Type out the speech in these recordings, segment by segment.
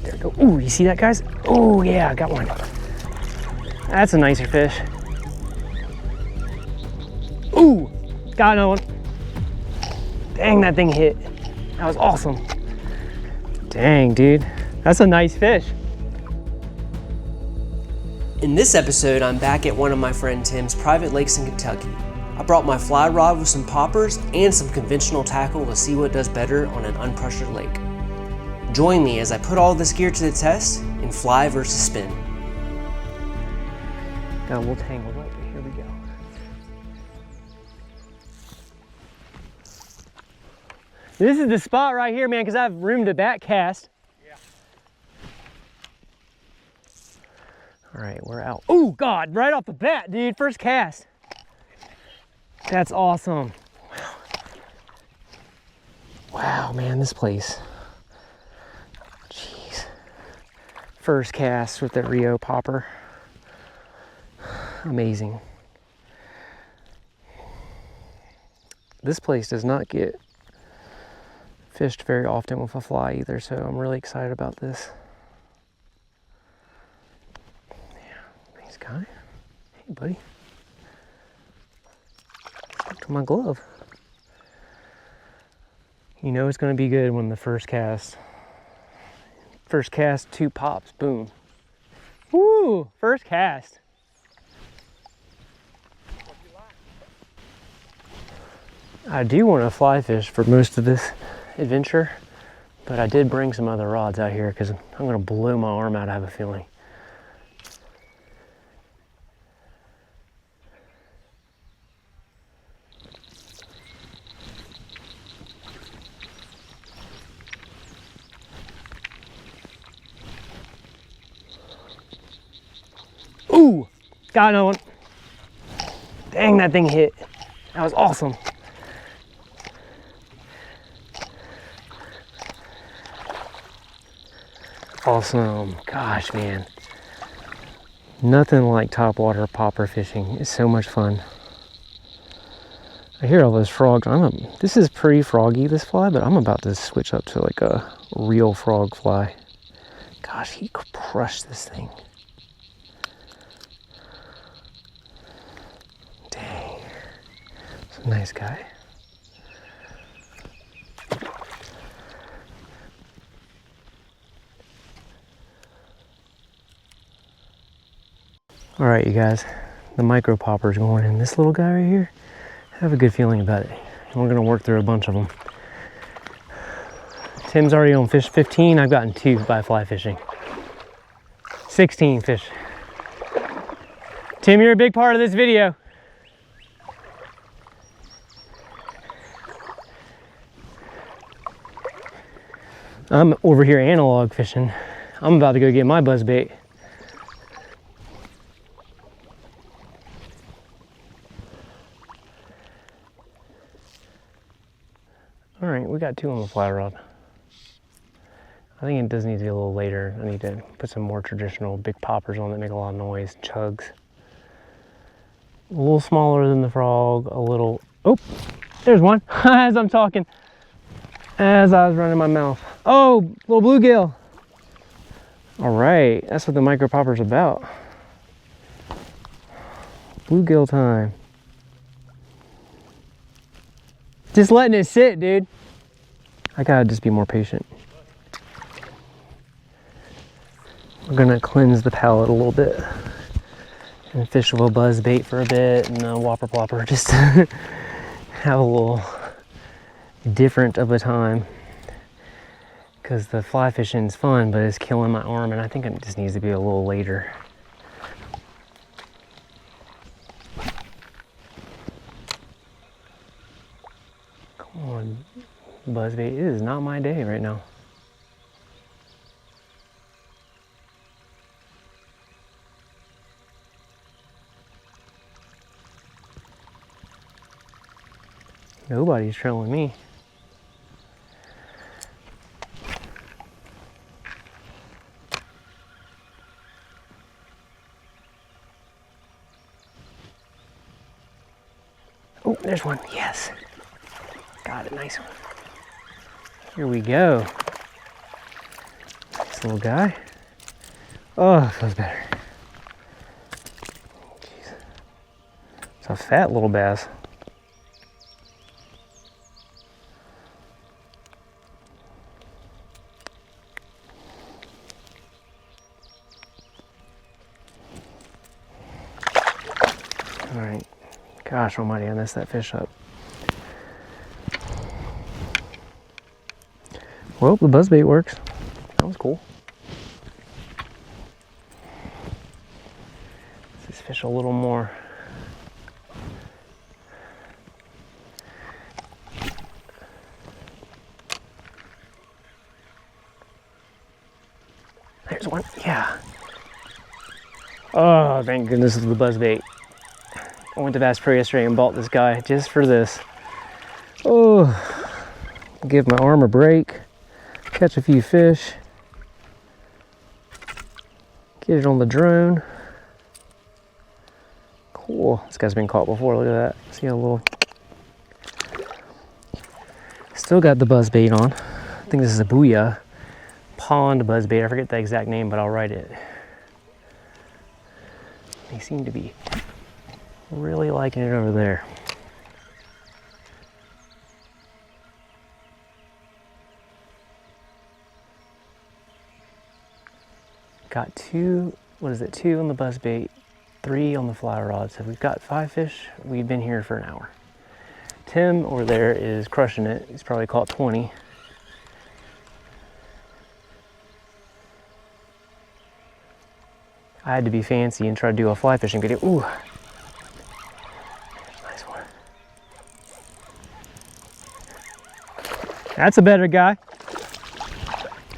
There we go. Ooh, you see that, guys? Oh yeah, I got one. That's a nicer fish. Ooh, got another one. Dang, that thing hit. That was awesome. Dang, dude, that's a nice fish. In this episode, I'm back at one of my friend Tim's private lakes in Kentucky. I brought my fly rod with some poppers and some conventional tackle to see what does better on an unpressured lake. Join me as I put all this gear to the test in fly versus spin. Got a little tangled up, but here we go. This is the spot right here, man, because I have room to back cast. Yeah. All right, we're out. Oh, God, right off the bat, dude, first cast. That's awesome. Wow. Wow, man, this place. Jeez. First cast with the Rio popper. Amazing. This place does not get fished very often with a fly either, so I'm really excited about this. Yeah, thanks, guy. Hey, buddy. Stuck to my glove. You know it's going to be good when the first cast, 2 pops, boom. Woo! First cast. I do want to fly fish for most of this adventure, but I did bring some other rods out here because I'm going to blow my arm out, I have a feeling. Ooh, got another one. Dang, that thing hit. That was awesome. Awesome. Gosh, man. Nothing like topwater popper fishing. It's so much fun. I hear all those frogs. This is pretty froggy, this fly, but I'm about to switch up to like a real frog fly. Gosh, he crushed this thing. Dang. It's a nice guy. All right, you guys, the micro popper is going in. This little guy right here, I have a good feeling about it. And we're gonna work through a bunch of them. Tim's already on fish 15. I've gotten 2 by fly fishing. 16 fish. Tim, you're a big part of this video. I'm over here analog fishing. I'm about to go get my buzzbait. All right, we got 2 on the fly rod. I think it does need to be a little later. I need to put some more traditional big poppers on that make a lot of noise, chugs. A little smaller than the frog, a little, oh, there's one, as I'm talking, as I was running my mouth. Oh, little bluegill. All right, that's what the micro popper's about. Bluegill time. Just letting it sit, dude. I gotta just be more patient. We're gonna cleanse the palate a little bit and fish with a buzz bait for a bit and a whopper plopper, just to have a little different of a time. Because the fly fishing is fun, but it's killing my arm, and I think it just needs to be a little later. Come on, buzzbait. It is not my day right now. Nobody's trailing me. Oh, there's one. Yes. Got it. Nice one. Here we go. Nice little guy. Oh, feels better. Jeez. It's a fat little bass. All right. Gosh almighty, I messed that fish up. Well, the buzzbait works. That was cool. Let's fish a little more. There's one. Yeah. Oh, thank goodness it's the buzzbait. I went to Bass Pro yesterday and bought this guy just for this. Oh, give my arm a break, catch a few fish, get it on the drone. Cool. This guy's been caught before. Look at that. See how little. Still got the buzzbait on. I think this is a Booyah pond buzzbait. I forget the exact name, but I'll write it. They seem to be really liking it over there. Got two, what is it, 2 on the buzzbait, 3 on the fly rod. So we've got 5 fish. We've been here for an hour. Tim over there is crushing it. He's probably caught 20. I had to be fancy and try to do a fly fishing video. Ooh. Nice one. That's a better guy.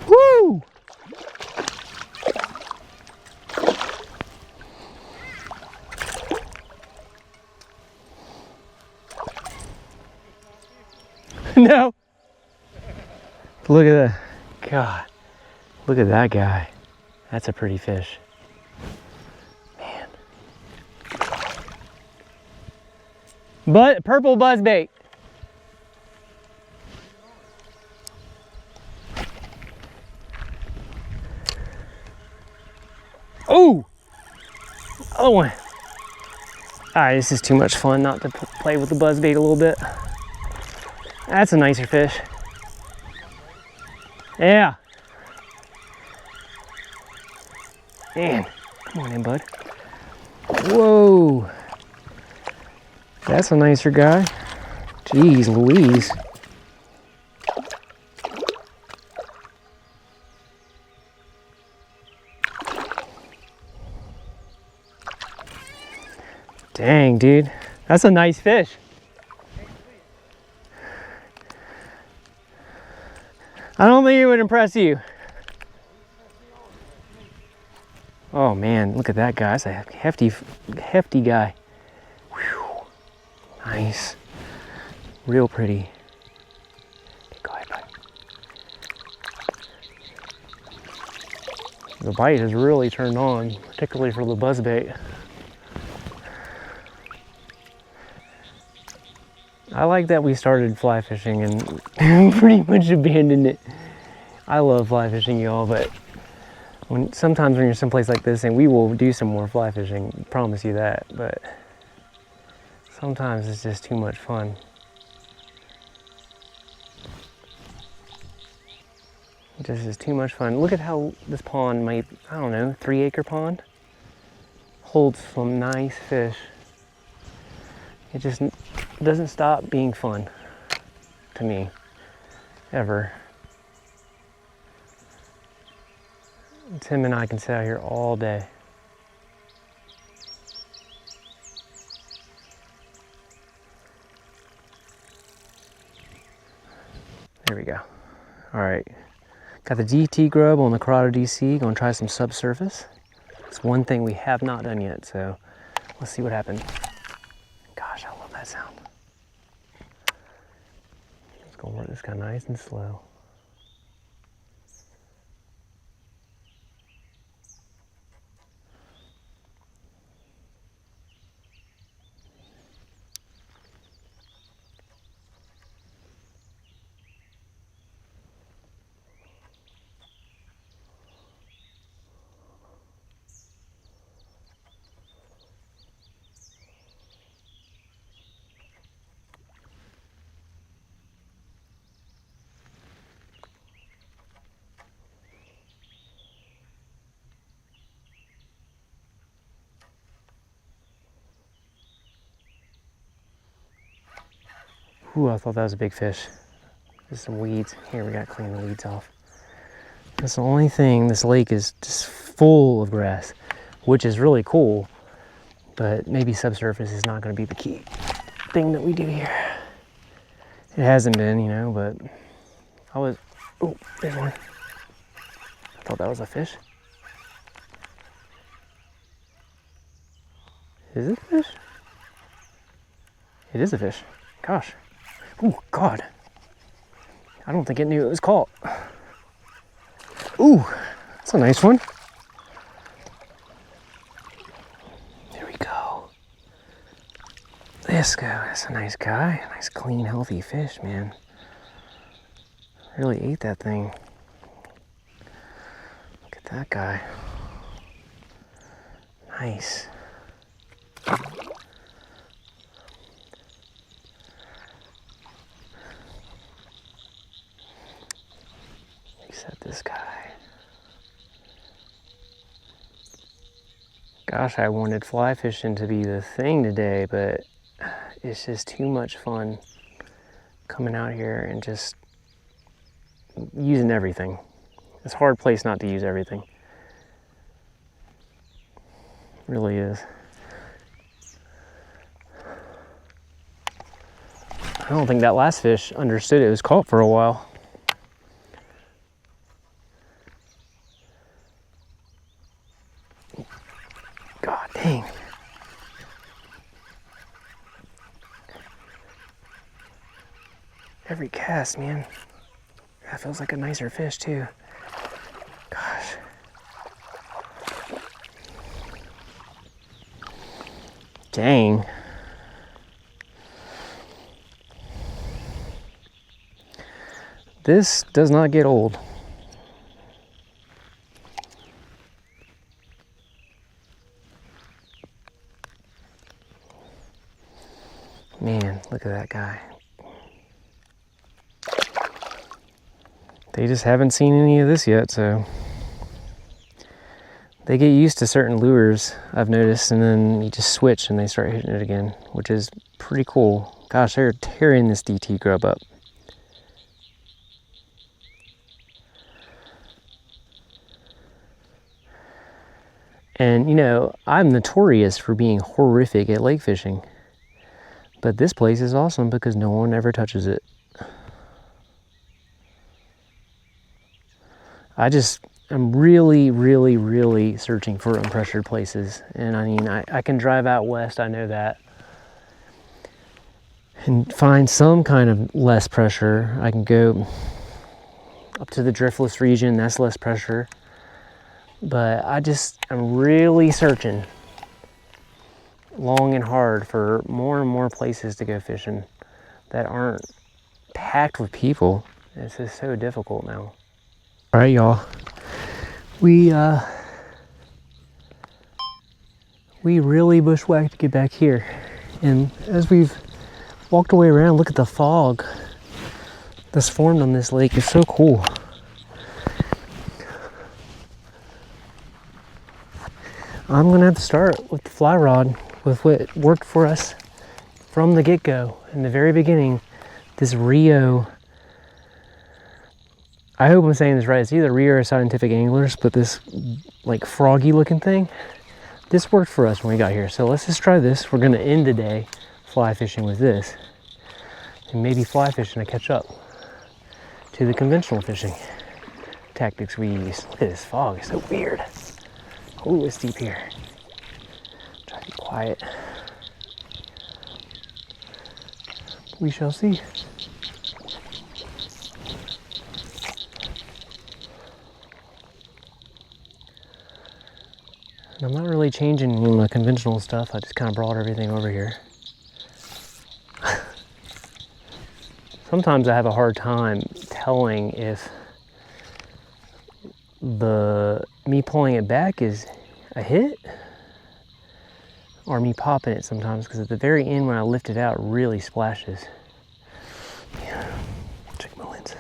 Woo! No. Look at that. God. Look at that guy. That's a pretty fish. Man. But purple buzzbait. Oh! Other one. Alright, this is too much fun not to play with the buzzbait a little bit. That's a nicer fish. Yeah. Man, come on in, bud. Whoa. That's a nicer guy. Jeez Louise. Dang, dude. That's a nice fish. I don't think it would impress you. Oh man, look at that guy. That's a hefty guy. Whew. Nice. Real pretty. Okay, go ahead, bud. The bite has really turned on, particularly for the buzzbait. I like that we started fly fishing and pretty much abandoned it. I love fly fishing, y'all, but sometimes when you're someplace like this, and we will do some more fly fishing, promise you that, but sometimes it's just too much fun. It just is too much fun. Look at how this pond might, I don't know, 3-acre pond, holds some nice fish. It just doesn't stop being fun to me, ever. Tim and I can sit out here all day. There we go. All right, got the DT grub on the Corrado DC, gonna try some subsurface. It's one thing we have not done yet, so let's see what happens. Gosh, I love that sound. Just gonna work this guy nice and slow. Ooh, I thought that was a big fish. There's some weeds. Here, we gotta clean the weeds off. That's the only thing. This lake is just full of grass, which is really cool, but maybe subsurface is not gonna be the key thing that we do here. It hasn't been, you know, but oh, there's one. I thought that was a fish. Is it a fish? It is a fish. Gosh. Oh, God. I don't think it knew it was caught. Ooh, that's a nice one. There we go. This guy, that's a nice guy. Nice, clean, healthy fish, man. Really ate that thing. Look at that guy. Nice. Reset this guy. Gosh, I wanted fly fishing to be the thing today, but it's just too much fun coming out here and just using everything. It's a hard place not to use everything. It really is. I don't think that last fish understood it was caught for a while. God dang. Every cast, man. That feels like a nicer fish too. Gosh. Dang. This does not get old. Man, look at that guy. They just haven't seen any of this yet, so they get used to certain lures, I've noticed, and then you just switch and they start hitting it again, which is pretty cool. Gosh, they're tearing this DT grub up. And you know, I'm notorious for being horrific at lake fishing, but this place is awesome because no one ever touches it. I'm really searching for unpressured places. And I mean, I can drive out west, I know that, and find some kind of less pressure. I can go up to the driftless region, that's less pressure. But I'm really searching long and hard for more and more places to go fishing that aren't packed with people. It's just so difficult now. All right, y'all. We really bushwhacked to get back here. And as we've walked away around, look at the fog that's formed on this lake. It's so cool. I'm gonna have to start with the fly rod, with what worked for us from the get-go. In the very beginning, this Rio, I hope I'm saying this right, it's either Rio or Scientific Anglers, but this like froggy looking thing, this worked for us when we got here. So let's just try this. We're gonna end the day fly fishing with this, and maybe fly fishing to catch up to the conventional fishing tactics we use. Look at this fog, it's so weird. Ooh, it's deep here. Try to be quiet. We shall see. And I'm not really changing my conventional stuff. I just kind of brought everything over here. Sometimes I have a hard time telling if me pulling it back is a hit or me popping it sometimes, because at the very end when I lift it out, it really splashes. Yeah. Check my lenses.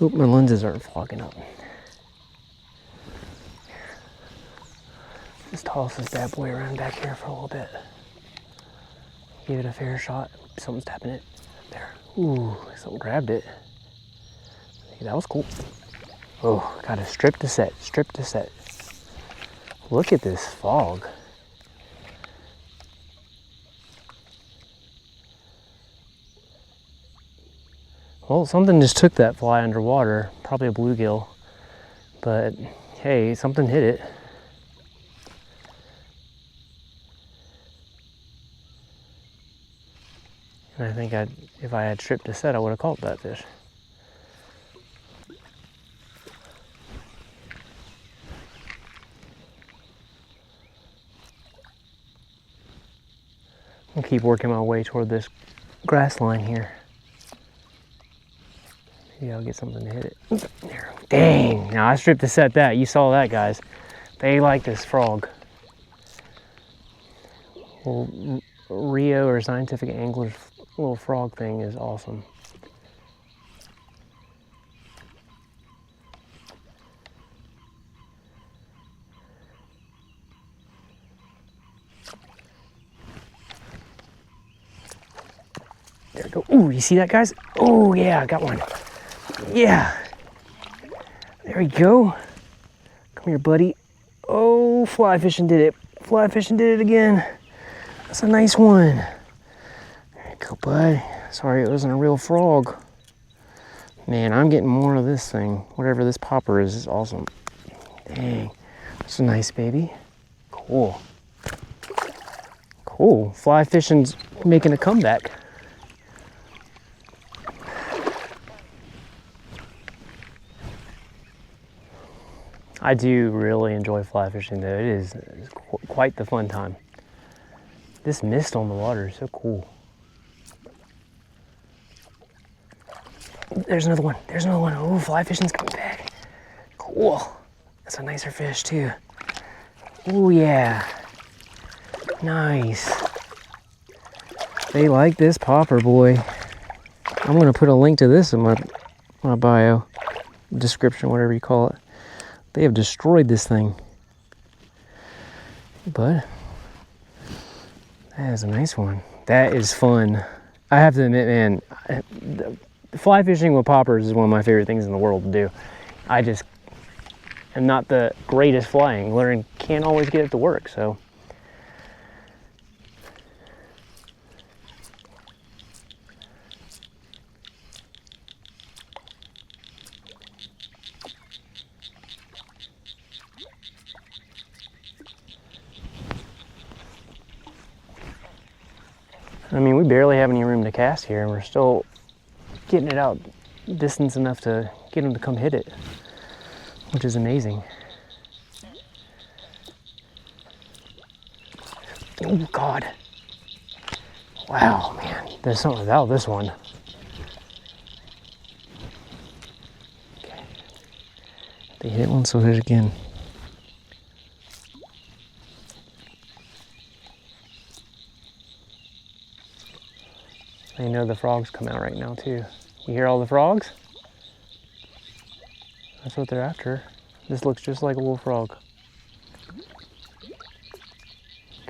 Oh, my lenses aren't fogging up. Just toss this bad boy around back here for a little bit. Give it a fair shot. Something's tapping it. There. Ooh, something grabbed it. That was cool. Oh, got a strip to set. Look at this fog. Well, something just took that fly underwater. Probably a bluegill. But hey, something hit it. And I think if I had stripped to set, I would have caught that fish. I'll keep working my way toward this grass line here. Maybe I'll get something to hit it. There. Dang! Now I stripped to set that. You saw that, guys. They like this frog. Well, Rio or Scientific Angler's little frog thing is awesome. There we go. Ooh, you see that, guys? Oh, yeah, I got one. Yeah. There we go. Come here, buddy. Oh, fly fishing did it. Fly fishing did it again. That's a nice one. There you go, bud. Sorry it wasn't a real frog. Man, I'm getting more of this thing. Whatever this popper is awesome. Dang. That's a nice baby. Cool. Cool. Fly fishing's making a comeback. I do really enjoy fly fishing though. It is quite the fun time. This mist on the water is so cool. There's another one. There's another one. Oh, fly fishing's coming back. Cool. That's a nicer fish too. Oh yeah. Nice. They like this popper, boy. I'm gonna put a link to this in my bio, description, whatever you call it. They have destroyed this thing. But that is a nice one. That is fun. I have to admit, man, fly fishing with poppers is one of my favorite things in the world to do. I just am not the greatest fly angler and can't always get it to work, so. I mean, we barely have any room to cast here, and we're still getting it out distance enough to get them to come hit it, which is amazing. Oh, God. Wow, man. There's something about this one. Okay. They hit one, so hit it again. I know the frogs come out right now too. You hear all the frogs? That's what they're after. This looks just like a wolf frog.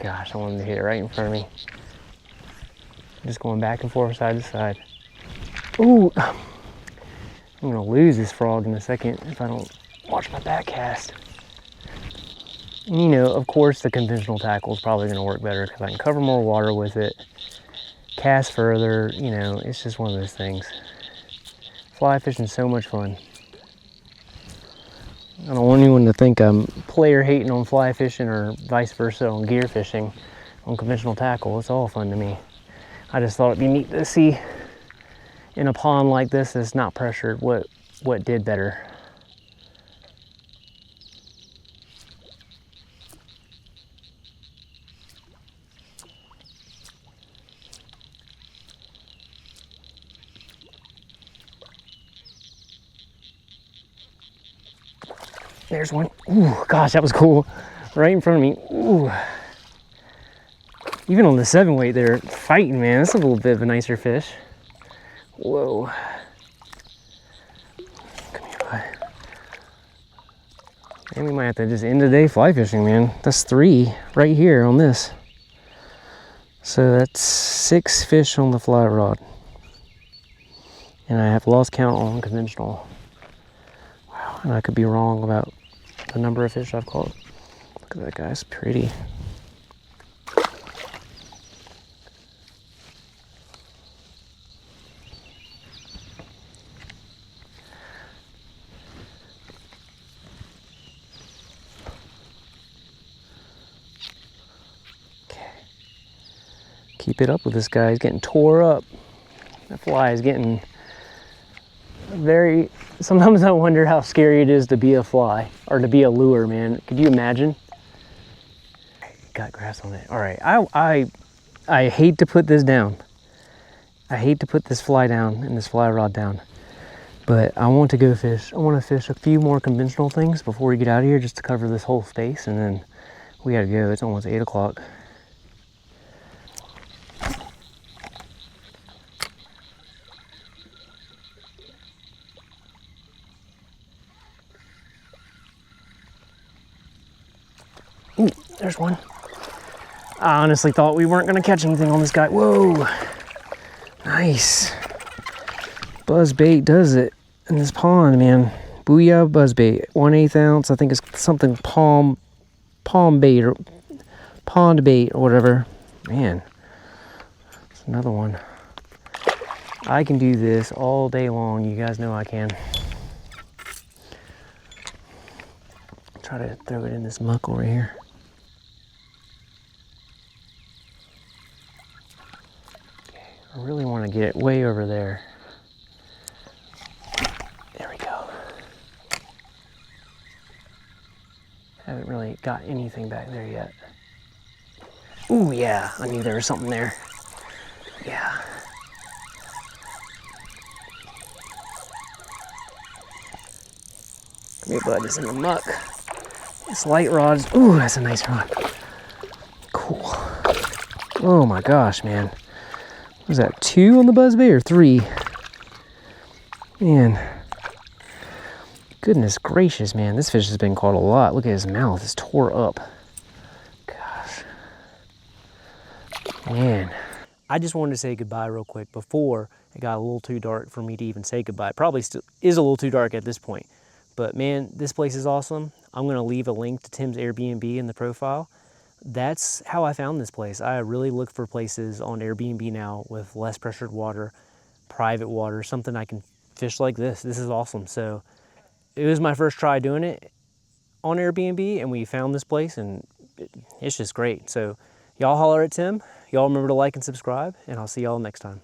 Gosh, I wanted to hit it right in front of me. Just going back and forth, side to side. Ooh! I'm gonna lose this frog in a second if I don't watch my back cast. And you know, of course the conventional tackle is probably gonna work better because I can cover more water with it. Cast further, you know, it's just one of those things. Fly fishing is so much fun. I don't want anyone to think I'm player hating on fly fishing or vice versa on gear fishing on conventional tackle. It's all fun to me. I just thought it'd be neat to see in a pond like this that's not pressured what did better. There's one. Ooh, gosh, that was cool. Right in front of me. Ooh. Even on the 7-weight, they're fighting, man. That's a little bit of a nicer fish. Whoa. Come here, bud. And we might have to just end the day fly fishing, man. That's 3 right here on this. So that's 6 fish on the fly rod. And I have lost count on conventional. Wow, and I could be wrong about the number of fish I've caught. Look at that, guys, pretty. Keep it up with this guy. He's getting tore up. That fly is getting very... Sometimes I wonder how scary it is to be a fly or to be a lure, man. Could you imagine? Got grass on it. All right, I hate to put this down. I hate to put this fly down and this fly rod down, but I want to go fish. I want to fish a few more conventional things before we get out of here, just to cover this whole space, and then we gotta go. It's almost 8 o'clock. Ooh, there's one. I honestly thought we weren't gonna catch anything on this guy. Whoa, nice. Buzzbait does it in this pond, man. Booyah buzzbait, 1/8 ounce. I think it's something palm bait or pond bait or whatever. Man, it's another one. I can do this all day long. You guys know I can. Try to throw it in this muck over here. I really want to get it way over there. There we go. Haven't really got anything back there yet. Ooh, yeah, I knew there was something there. Yeah. Come here, bud, it's in the muck. This light rod's, ooh, that's a nice rod. Cool. Oh my gosh, man. Was that 2 on the buzzbait or 3? Man, goodness gracious, man. This fish has been caught a lot. Look at his mouth, it's tore up. Gosh, man. I just wanted to say goodbye real quick before it got a little too dark for me to even say goodbye. It probably still is a little too dark at this point. But man, this place is awesome. I'm gonna leave a link to Tim's Airbnb in the profile. That's how I found this place. I really look for places on Airbnb now with less pressured water, private water, something I can fish like this. This is awesome. So it was my first try doing it on Airbnb, and we found this place, and it's just great. So y'all holler at Tim. Y'all remember to like and subscribe, and I'll see y'all next time.